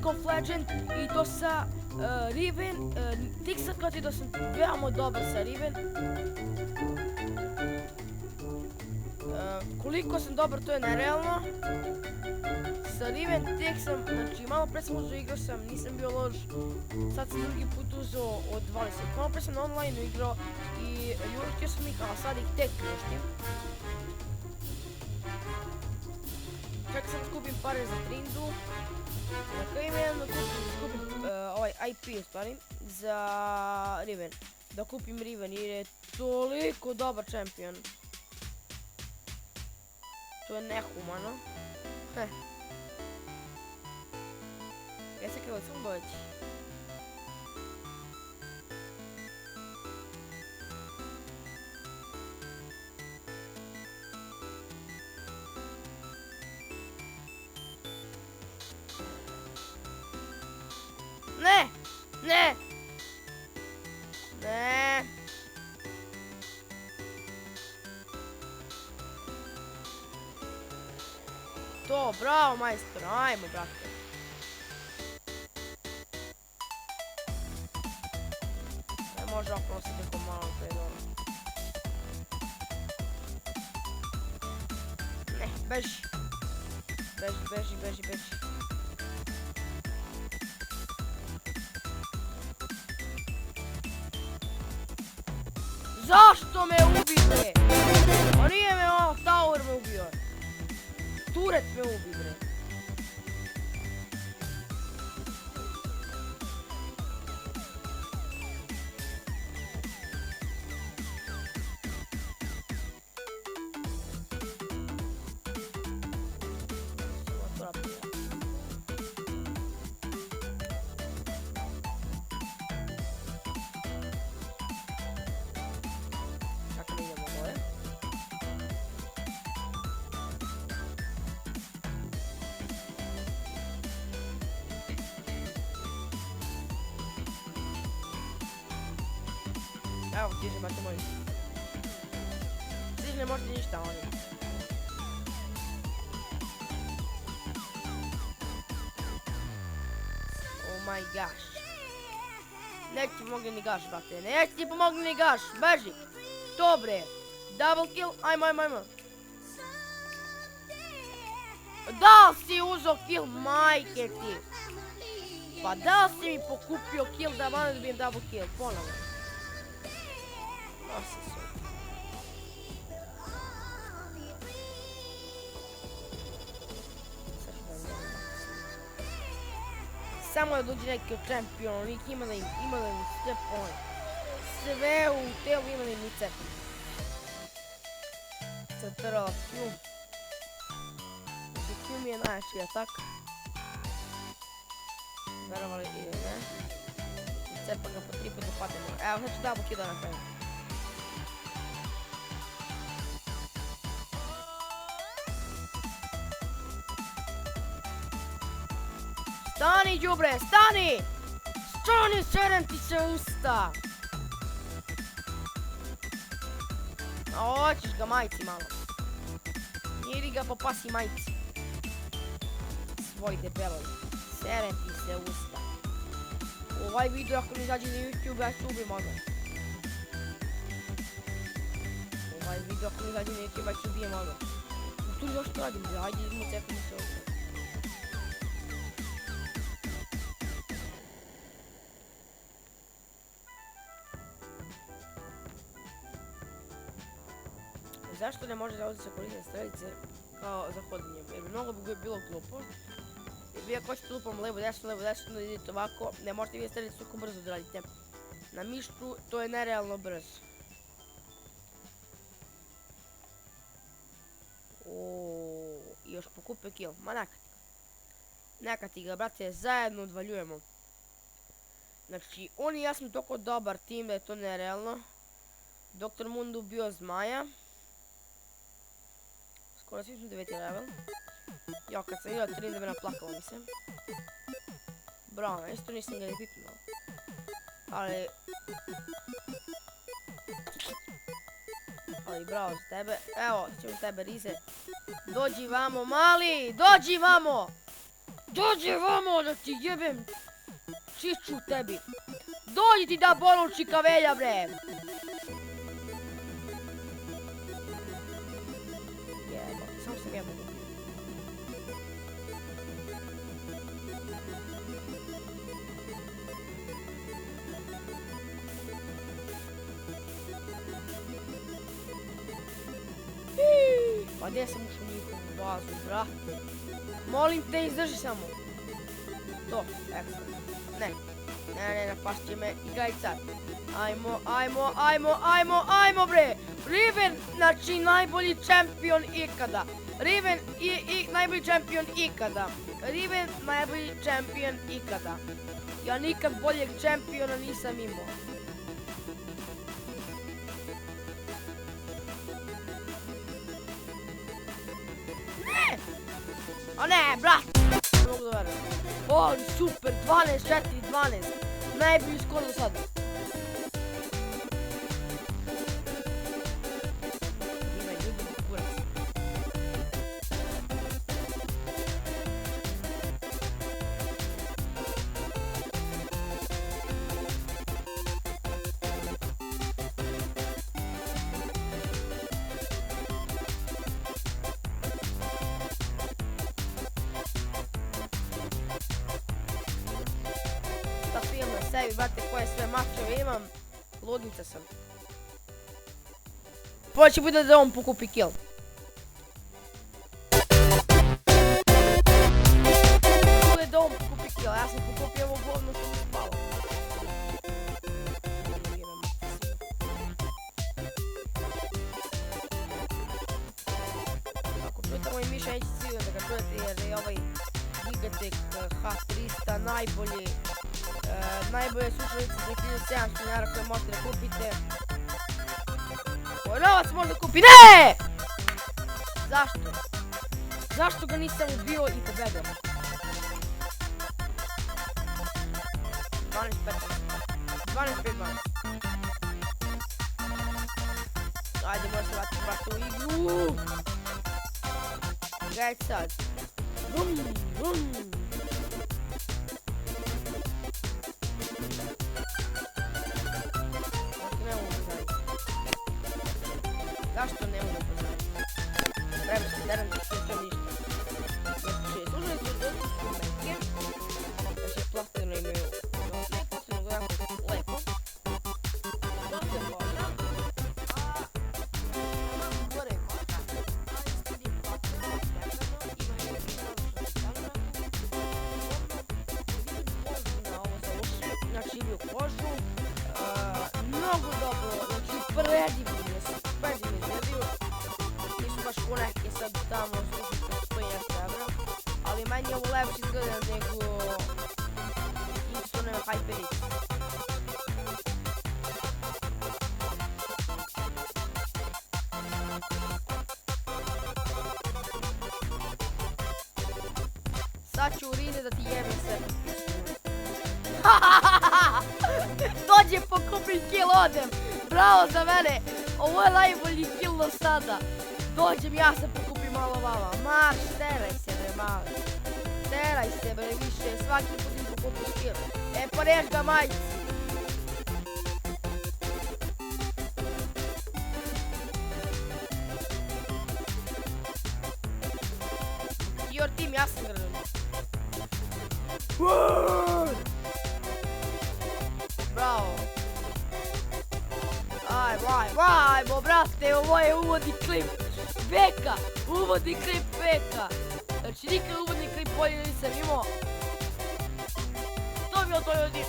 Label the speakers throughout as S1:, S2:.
S1: League of Legends i to sa Riven. Tik sad kad je da sam veoma dobar sa Riven. Koliko sam dobar, to je nerealno. Sa Riven tek sam, znači malo pre sam uzeo, igrao sam, nisam bio loš. Sad sam drugi put uzeo od 20. Malo pre sam na online igrao i ljubitio sam ih, a sad ih tek ljuštim. Čak sam skupim pare za Trindu. Na kraju ime jedno skupim ovaj IP u stvari za Riven. Da kupim Riven jer je toliko dobar čempion. To je nehumano. Ja se krenuo sam doći. Ne! Ne! Ne! To, bravo majstor, ajmo brate. Ne može oprostiti neko malo pre dobro. Ne, beži. Beži. Zašto me ubite? Pa nije me ovo, Tower me ubio. Turet me ubi, bre. Kako mi idemo dole? Evo, stiže, imate moji. Stiže, ne možete ništa, oni. Oh my gosh. Neće ti pomogli ni gaš, brate. Neće ti pomogli ni gaš. Beži. Dobre. Double kill. Ajmo. Da li si uzeo kill, majke ti? Pa da li si mi pokupio kill da vam dobijem double kill? Ponovno. Samo da dođe neki čempion, lik ima da im sve point. Sve u telu ima da im lice. Central Q. Q mi je najjači atak. Verovali ili ne. Cepa ga po 3 puta pademo. Evo, znači double kill na kraju. Stani, đubre, stani! Stani, serem ti se usta! A hoćeš ga majci malo. Njeri ga po pasi majci. Svoj debeloj. Serem ti se usta. Ovaj video ako mi izađe na YouTube, ja ću ubim odmah. Ovaj video ako mi izađe na YouTube, ja ću ubijem odmah. Tu još to radim, ajde idemo cepimo se ovdje. Zašto ne može zauzeti se koristiti strelice kao za hodanje? Jer bi mnogo bi bilo glupo. Jer vi ako hoćete lupom levo, desno, da idete ovako, ne možete vi strelice tako brzo da radite. Na mištu to je nerealno brzo. I još pokupio kill, ma neka ti ga, brate, zajedno odvaljujemo. Znači, on i ja smo toliko dobar tim da je to nerealno. Dr. Mundo ubio zmaja. Skoro svi smo 9. level. Ja kad sam vidio 3 da me naplakalo mi se. Bravo, isto nisam ga ni pipnuo. Ali bravo za tebe. Evo, ćemo tebe Rize. Dođi vamo, mali! Dođi vamo! Dođi vamo da ti jebem čiču tebi. Dođi ti da boluči kavelja bre. Jebate, samo sam jebao. Pa gdje sam ušao u njihovu bazu, brate? Molim te, izdrži samo. To, ekstra. Ne, napast će me i gajcat. Ajmo bre! Riven, znači najbolji čempion ikada. Riven najbolji čempion ikada. Riven najbolji čempion ikada. Ja nikad boljeg čempiona nisam imao. A ne, brat! Mogu da verujem. O, super, 12-4-12. Najbolji skor do sada. Ima ljudi kurac. Sebi, brate, koje sve mačeve imam, ludnica sam. Prvo će bude da on pokupi kill. Bude da on pokupi kill, ja sam pokupio ovo govno što mi spalo. Ako čujete moj miša, neće sigurno da ga čujete jer je ovaj Gigatek H300 najbolje slušalice za 1700 dinara koje možete da kupite. Koji novac možda kupi? Ne! Zašto? Zašto ga nisam ubio i pobedio? 12-5-12. Ajde, mora se vratiti brate u igru. Gledaj sad. Zašto ne mogu da znam? Treba se deram da se to ništa. Znači, služajte od dostičke meke. Znači, plastično imaju. Plastično gledamo lepo. To se može. A gore kota. A ispod je plastično. Imaju na ovo za uši. Znači, imaju kožu. Mnogo dobro. Znači, predivno. Nisu baš u neke sad tamo slušati 100 evra, ali meni je ovo lepši izgleda nego Kingston HyperX. Sad ću urine da ti jebem sve. Dođe pokupim kill, odem. Bravo za mene. Ovo je najbolji kill do sada. Dođem, ja se pokupim malo vama. Marš, teraj se bre mali. Teraj se bre više, svaki put im pokupiš kill. Pa reš ga majci. Your team, ja sam gledam. Bravo. Ajmo, brate, ovo je uvodni klip Beka, uvodni klip Beka. Znači, nikad uvodni klip bolje nisam imao. To je bilo to, ljudi.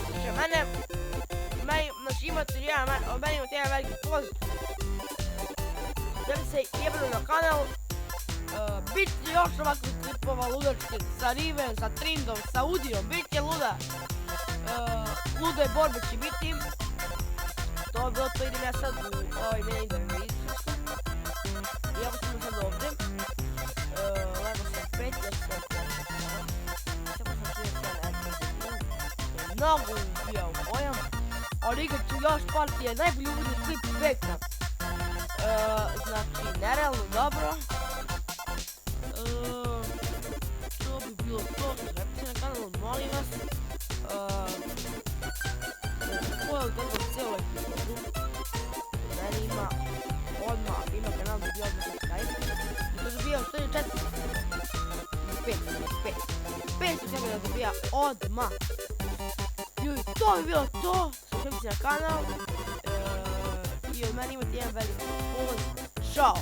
S1: Znači, znači imate jedan veliki pozdrav. Da bi se jebali na kanal. Bit će još ovakvih klipova ludačkih sa Riven, sa Trindom, sa Udijom. Bit će lude borbe će biti. To je bilo to, idem ja sad u ovaj meni da me izsušam. I evo sam sad ovdje. Lego sam 5, ja sam 5. Samo sam 31 mnogo ubijao bojam. Ali igrat ću još partije, najbolji uvodni klip Beka. Znači, nerealno dobro. To bi ostavio 4. 5. 5 ćemo da dobija odmah. Ljudi, to bi bilo to. Subscribe na kanal. I od mene imate jedan veliki pozdrav. Ćao!